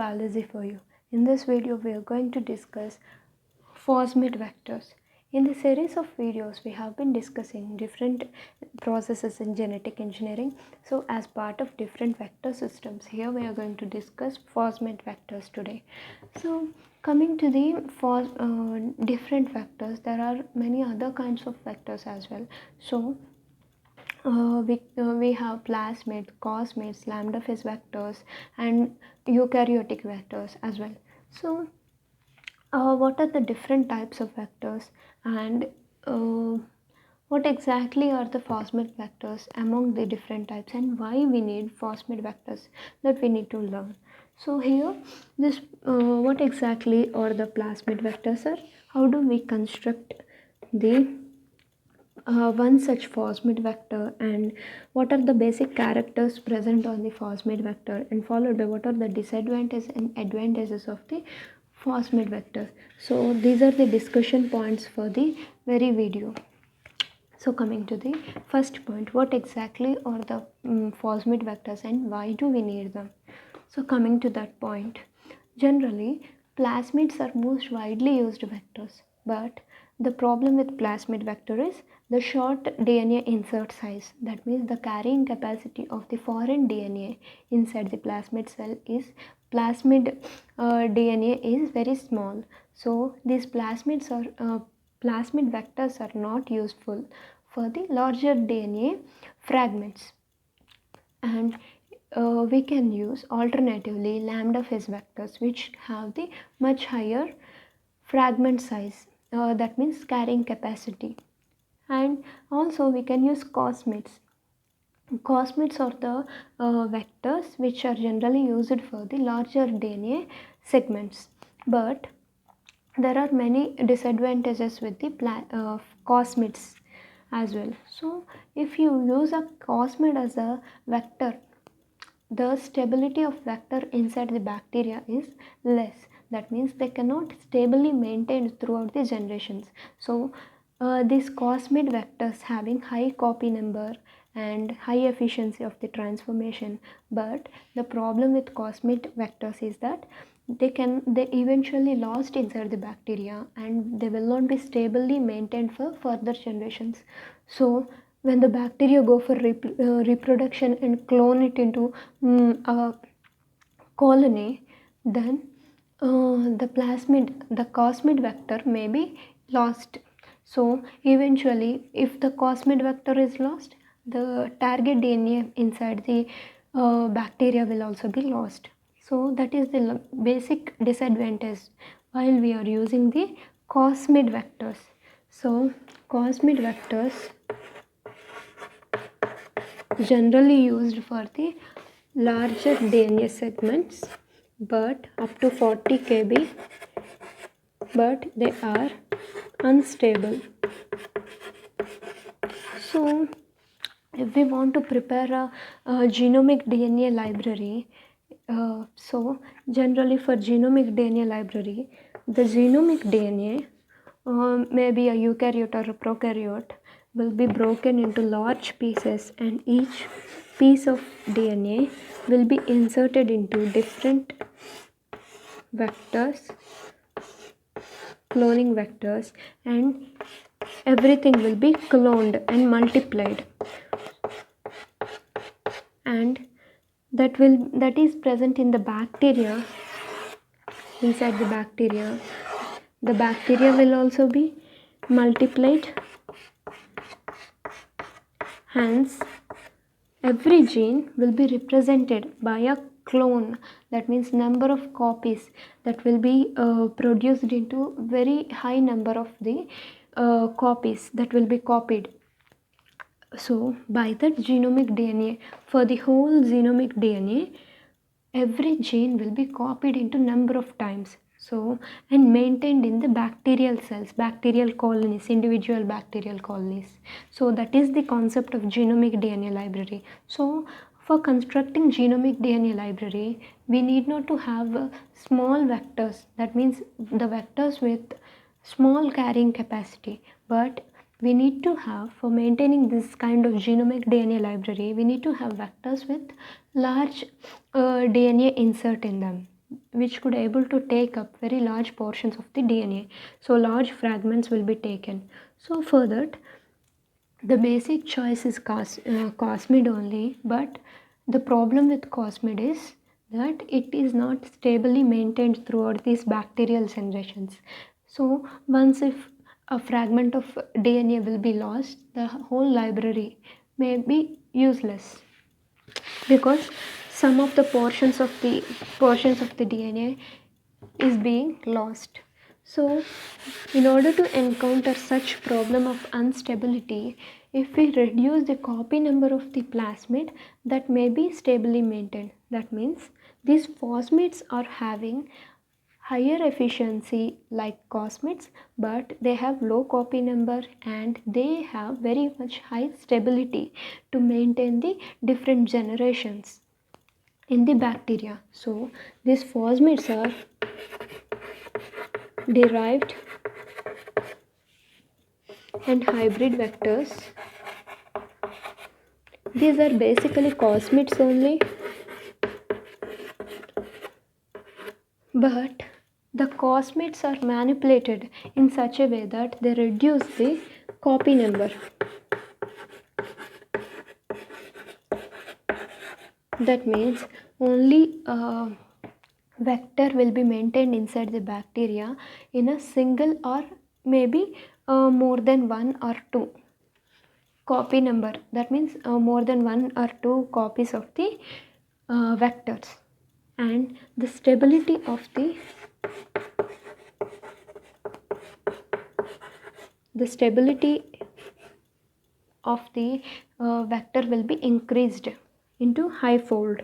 Biology for You. In this video, we are going to discuss plasmid vectors. In the series of videos, we have been discussing different processes in genetic engineering. So, as part of different vector systems, here we are going to discuss plasmid vectors today. So, coming to the different vectors, there are many other kinds of vectors as well. So, we have plasmid, cosmids, lambda phase vectors, and eukaryotic vectors as well. So, what are the different types of vectors, and what exactly are the plasmid vectors among the different types, and why we need plasmid vectors, that we need to learn. So here, this what exactly are the plasmid vectors are? How do we construct the one such plasmid vector, and what are the basic characters present on the plasmid vector, and followed by what are the disadvantages and advantages of the plasmid vector. So these are the discussion points for the very video. So coming to the first point, what exactly are the plasmid vectors and why do we need them? So coming to that point, generally plasmids are most widely used vectors, but the problem with plasmid vector is the short DNA insert size. That means the carrying capacity of the foreign DNA inside the plasmid cell is DNA is very small. So these plasmid vectors are not useful for the larger DNA fragments, and we can use alternatively lambda phase vectors, which have the much higher fragment size, that means carrying capacity. And also we can use cosmids. Cosmids are the vectors which are generally used for the larger DNA segments, but there are many disadvantages with the cosmids as well. So if you use a cosmid as a vector, the stability of vector inside the bacteria is less. That means they cannot stably maintain throughout the generations. So these cosmid vectors having high copy number and high efficiency of the transformation, but the problem with cosmid vectors is that they eventually lost inside the bacteria, and they will not be stably maintained for further generations. So when the bacteria go for reproduction and clone it into a colony, then the cosmid vector may be lost. So eventually, if the cosmid vector is lost, the target DNA inside the bacteria will also be lost. So that is the basic disadvantage while we are using the cosmid vectors. So cosmid vectors generally used for the larger DNA segments, but up to 40 kb, but they are unstable. So if we want to prepare a genomic DNA library, so generally for genomic DNA library, the genomic DNA, maybe a eukaryote or a prokaryote, will be broken into large pieces, and each piece of DNA will be inserted into different vectors, cloning vectors, and everything will be cloned and multiplied, and that is present in the bacteria. Inside the bacteria will also be multiplied. Hence every gene will be represented by a clone, that means number of copies that will be produced into very high number of the copies that will be copied. So by that genomic DNA, for the whole genomic DNA, every gene will be copied into number of times, so and maintained in the bacterial cells, bacterial colonies, individual bacterial colonies. So that is the concept of genomic DNA library. So for constructing genomic DNA library, we need not to have small vectors, that means the vectors with small carrying capacity, but we need to have, for maintaining this kind of genomic DNA library, we need to have vectors with large DNA insert in them. which could able to take up very large portions of the DNA. So large fragments will be taken. So for that, the basic choice is cosmid only, but the problem with cosmid is that it is not stably maintained throughout these bacterial generations. So once if a fragment of DNA will be lost, the whole library may be useless, because some of the portions of the DNA is being lost. So in order to encounter such problem of instability, if we reduce the copy number of the plasmid, that may be stably maintained. That means these phosmids are having higher efficiency like cosmids, but they have low copy number and they have very much high stability to maintain the different generations in the bacteria. So these phosmids are derived and hybrid vectors. These are basically cosmids only, but the cosmids are manipulated in such a way that they reduce the copy number. That means only a vector will be maintained inside the bacteria in a single or maybe more than one or two copy number. That means more than one or two copies of the vectors, and the stability of the vector will be increased into high fold,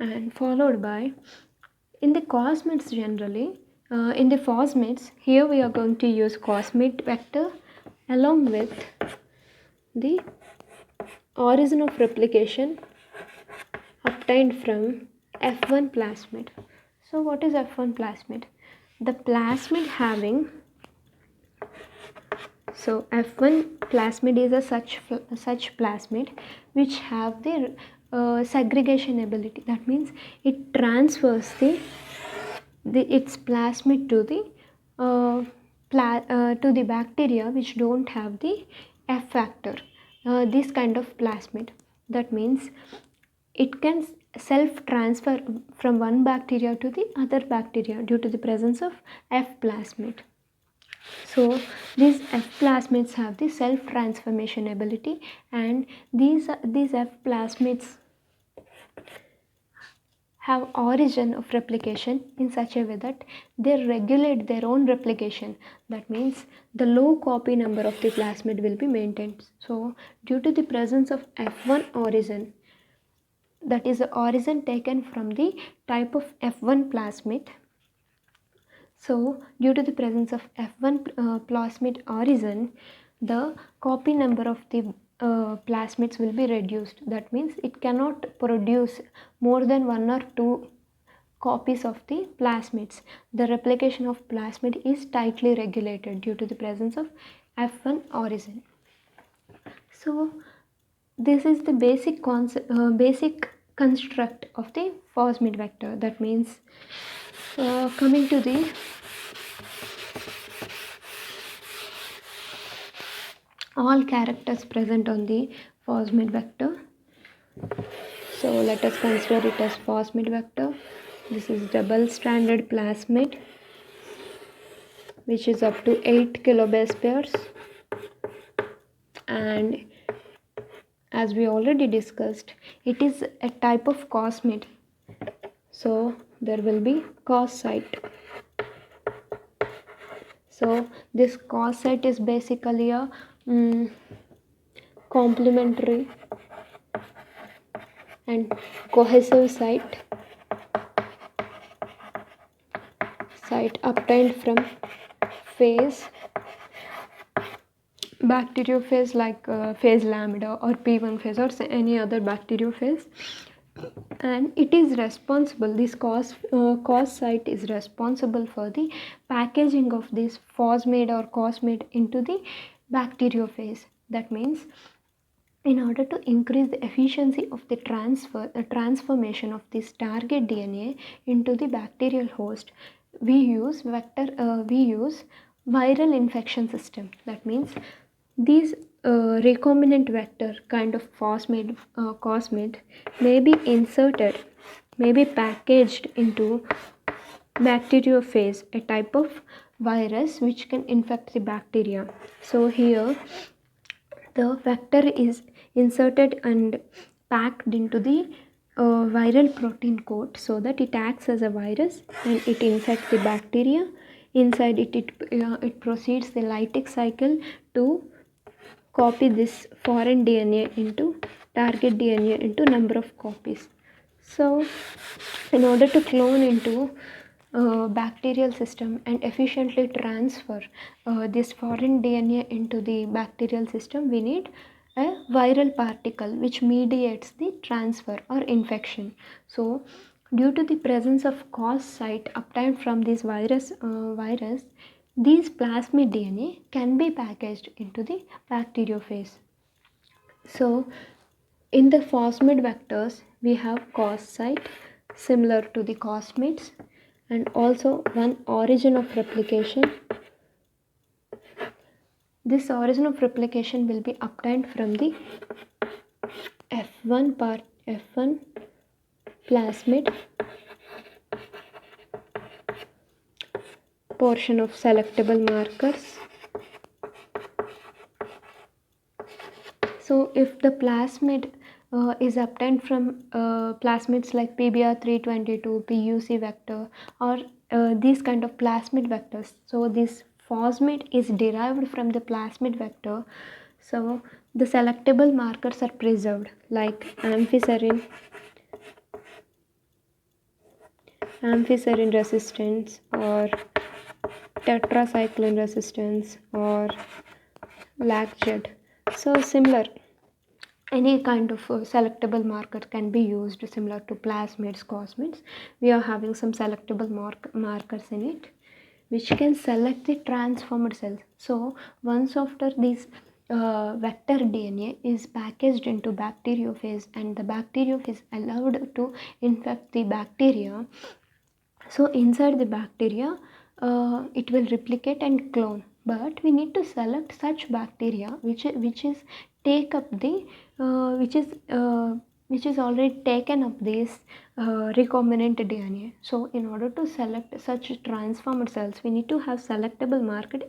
and followed by in the cosmids generally, in the phosmids, here we are going to use cosmid vector along with the origin of replication obtained from F1 plasmid. So what is F1 plasmid? The plasmid having, so F1 plasmid is a such plasmid which have the segregation ability. That means it transfers its plasmid to the bacteria which don't have the F factor. This kind of plasmid. That means it can self transfer from one bacteria to the other bacteria due to the presence of F plasmid. So these F plasmids have the self transformation ability, and these F plasmids have origin of replication in such a way that they regulate their own replication. That means the low copy number of the plasmid will be maintained. So due to the presence of F1 origin, that is the origin taken from the type of F1 plasmid. So due to the presence of F1 plasmid origin, the copy number of the plasmids will be reduced. That means it cannot produce more than one or two copies of the plasmids. The replication of plasmid is tightly regulated due to the presence of F1 origin. So this is the basic construct of the phosmid vector. That means coming to the all characters present on the phosmid vector. So let us consider it as phosmid vector. This is double stranded plasmid which is up to 8 kilobase pairs, and as we already discussed, it is a type of cosmid. So there will be cos site. So this cos site is basically a complementary and cohesive site obtained from phase bacteriophage like phase lambda or P1 phase or any other bacteriophage, and it is responsible, this cos site is responsible for the packaging of this phosmid or cosmid into the bacteriophage. That means In order to increase the efficiency of the transformation of this target DNA into the bacterial host, we use viral infection system. That means these recombinant vector kind of cosmid may be inserted, may be packaged into bacteriophage, a type of virus which can infect the bacteria. So here the vector is inserted and packed into the viral protein coat so that it acts as a virus and it infects the bacteria. Inside it proceeds the lytic cycle to copy this foreign DNA into target DNA into number of copies. So in order to clone into bacterial system and efficiently transfer this foreign DNA into the bacterial system, we need a viral particle which mediates the transfer or infection. So due to the presence of cause site obtained from this virus, these plasmid DNA can be packaged into the bacteriophage. So in the phosmid vectors, we have cause site similar to the cosmids and also one origin of replication. This origin of replication will be obtained from the F1 plasmid portion of selectable markers. So if the plasmid is obtained from plasmids like PBR322, PUC vector, or these kind of plasmid vectors. So this phosmid is derived from the plasmid vector. So the selectable markers are preserved like amphiserine resistance or tetracycline resistance or lacZ. So similar, any kind of selectable marker can be used similar to plasmids, cosmids. We are having some selectable markers in it which can select the transformed cells. So once after this vector DNA is packaged into bacteriophage and the bacteriophage is allowed to infect the bacteria, so inside the bacteria it will replicate and clone, but we need to select such bacteria which is take up the which is already taken up this recombinant DNA. So in order to select such transformed cells, we need to have selectable marker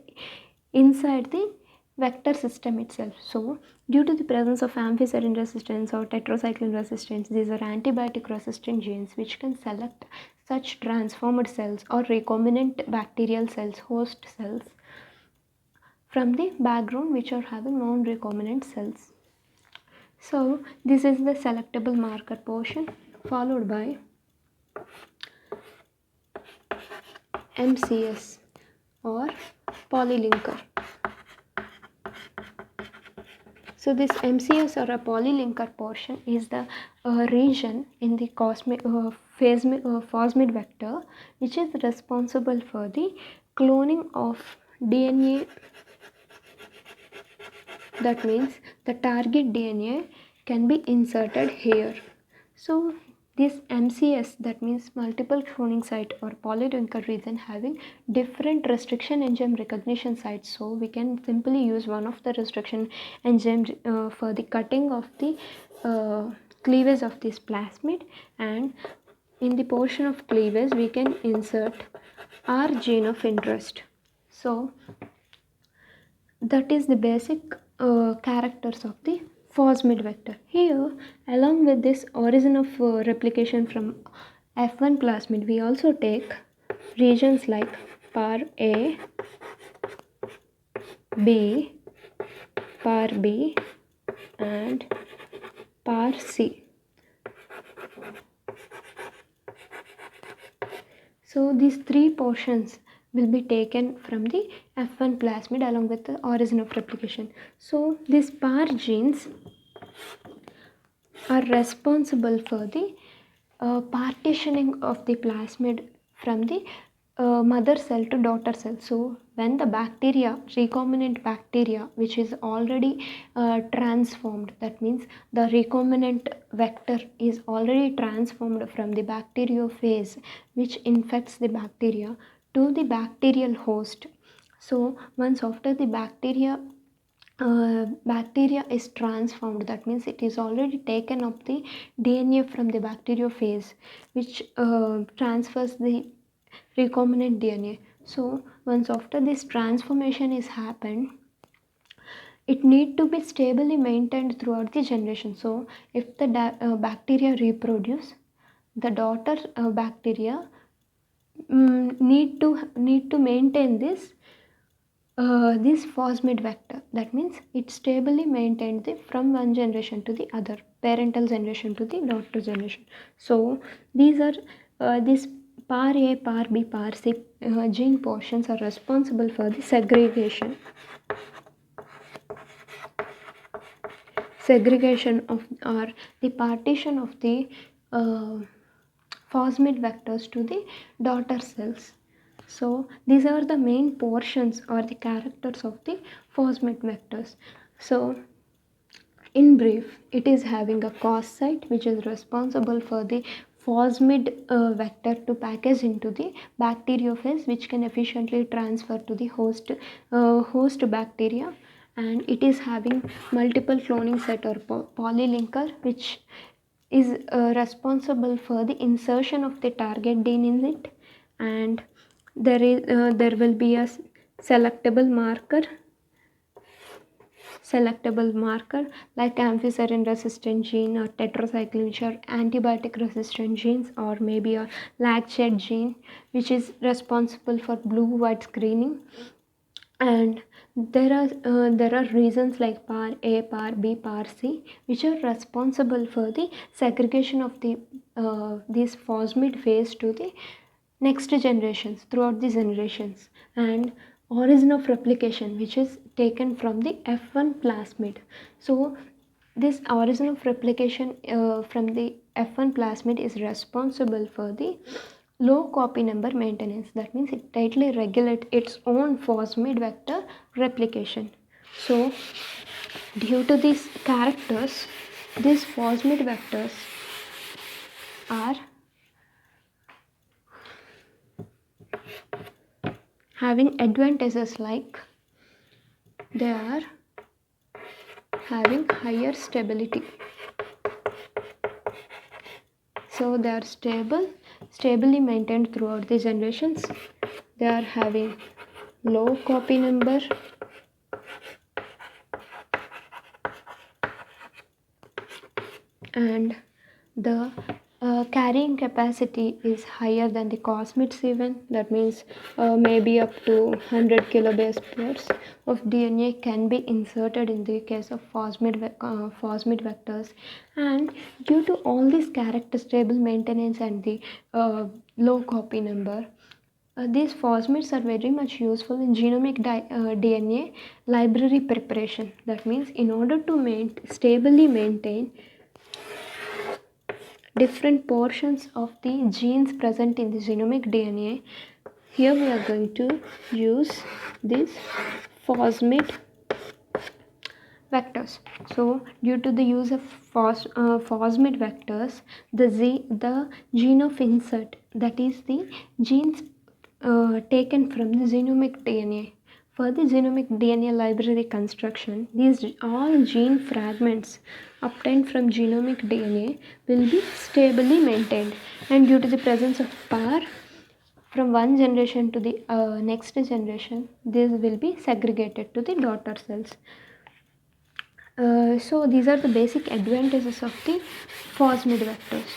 inside the vector system itself. So due to the presence of amphiserine resistance or tetracycline resistance, these are antibiotic resistant genes which can select such transformed cells or recombinant bacterial cells, host cells, from the background which are having non-recombinant cells. So this is the selectable marker portion, followed by MCS or polylinker. So this MCS or a polylinker portion is the region in the phosmid vector which is responsible for the cloning of DNA. That means the target DNA can be inserted here. So this MCS, that means multiple cloning site or polylinker region, having different restriction enzyme recognition sites. So we can simply use one of the restriction enzyme for the cutting of the cleavage of this plasmid, and in the portion of cleavage we can insert our gene of interest. So that is the basic characters of the phosmid vector. Here, along with this origin of replication from F1 plasmid, we also take regions like PAR A, B, PAR B and PAR C. So these three portions will be taken from the F1 plasmid along with the origin of replication. So these PAR genes are responsible for the partitioning of the plasmid from the mother cell to daughter cell. So when the bacteria, recombinant bacteria, which is already transformed, that means the recombinant vector is already transformed from the bacteriophage, which infects the bacteria, to the bacterial host. So once after the bacteria is transformed, that means it is already taken up the DNA from the bacteriophage, which transfers the recombinant DNA. So once after this transformation is happened, it need to be stably maintained throughout the generation. So if the bacteria reproduce, the daughter bacteria need to maintain this phosmid vector. That means it stably maintained from one generation to the other, parental generation to the daughter generation. So these are this par A, par B, par C gene portions are responsible for the segregation of, or the partition of the phosmid vectors to the daughter cells. So these are the main portions or the characters of the phosmid vectors. So in brief, it is having a cos site which is responsible for the phosmid vector to package into the bacteriophage, which can efficiently transfer to the host bacteria, and it is having multiple cloning site or polylinker, which is responsible for the insertion of the target gene in it, and there will be a selectable marker like amphicerin resistant gene or tetracycline, which are antibiotic resistant genes, or maybe a lactate gene which is responsible for blue white screening. And there are reasons like par A, par B, par C, which are responsible for the segregation of the this phosmid phase to the next generations, throughout the generations. And origin of replication, which is taken from the F1 plasmid. So this origin of replication from the F1 plasmid is responsible for the low copy number maintenance. That means it tightly regulates its own phosmid vector replication. So due to these characters, these phosmid vectors are having advantages like they are having higher stability. So they are stably maintained throughout the generations. They are having low copy number, and the carrying capacity is higher than the cosmids even. That means maybe up to 100 kilobase pairs of DNA can be inserted in the case of phosmid vectors. And due to all these character stable maintenance and the low copy number, these phosmids are very much useful in genomic DNA library preparation. That means in order to stably maintain different portions of the genes present in the genomic DNA, here we are going to use these phosmid vectors. So due to the use of phosmid vectors, the gene of insert, that is the genes taken from the genomic DNA. For the genomic DNA library construction, these all gene fragments obtained from genomic DNA will be stably maintained, and due to the presence of par from one generation to the next generation, this will be segregated to the daughter cells. So these are the basic advantages of the phosmid vectors.